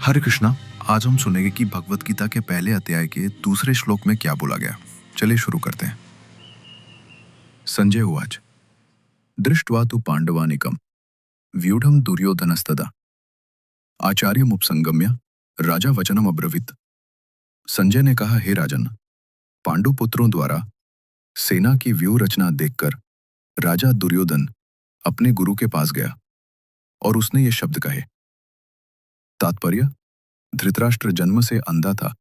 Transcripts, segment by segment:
हरे कृष्णा। आज हम सुनेंगे कि भगवत गीता के पहले अध्याय के दूसरे श्लोक में क्या बोला गया। चलिए शुरू करते हैं। संजय उवाच दृष्ट्वा तु पांडवानिकम व्यूढ़म दुर्योधनस्तदा आचार्यमुपसंगम्य राजा वचनम अब्रवीत। संजय ने कहा, हे राजन, पांडु पुत्रों द्वारा सेना की व्यूह रचना देखकर राजा दुर्योधन अपने गुरु के पास गया और उसने ये शब्द कहे। तात्पर्य: धृतराष्ट्र जन्म से अंधा था।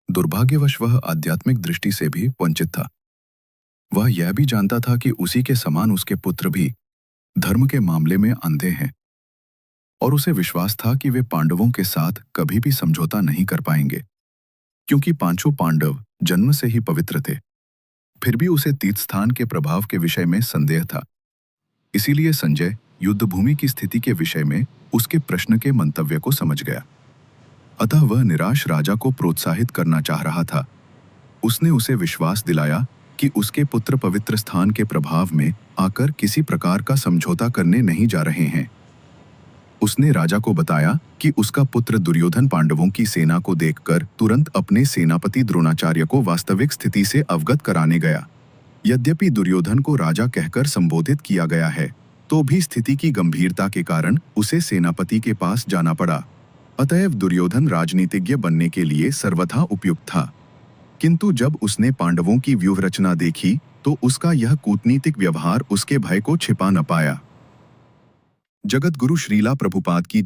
दुर्भाग्यवश वह आध्यात्मिक दृष्टि से भी वंचित था। वह यह भी जानता था कि उसी के समान उसके पुत्र भी धर्म के मामले में अंधे हैं और उसे विश्वास था कि वे पांडवों के साथ कभी भी समझौता नहीं कर पाएंगे, क्योंकि पांचों पांडव जन्म से ही पवित्र थे। फिर भी उसे तीर्थस्थान के प्रभाव के विषय में संदेह था। इसीलिए संजय युद्धभूमि की स्थिति के विषय में उसके प्रश्न के मंतव्य को समझ गया। अतः वह निराश राजा को प्रोत्साहित करना चाह रहा था। उसने उसे विश्वास दिलाया कि उसके पुत्र पवित्र स्थान के प्रभाव में आकर किसी प्रकार का समझौता करने नहीं जा रहे हैं। उसने राजा को बताया कि उसका पुत्र दुर्योधन पांडवों की सेना को देखकर तुरंत अपने सेनापति द्रोणाचार्य को वास्तविक स्थिति से अवगत कराने गया। यद्यपि दुर्योधन को राजा कहकर संबोधित किया गया है, तो भी स्थिति की गंभीरता के कारण उसे सेनापति के पास जाना पड़ा। अतएव दुर्योधन राजनीतिज्ञ बनने के लिए सर्वथा उपयुक्त था। किंतु जब उसने पांडवों की व्यूह रचना देखी तो उसका यह कूटनीतिक व्यवहार उसके भय को छिपा न पाया। जगत गुरु श्रीला प्रभुपाद की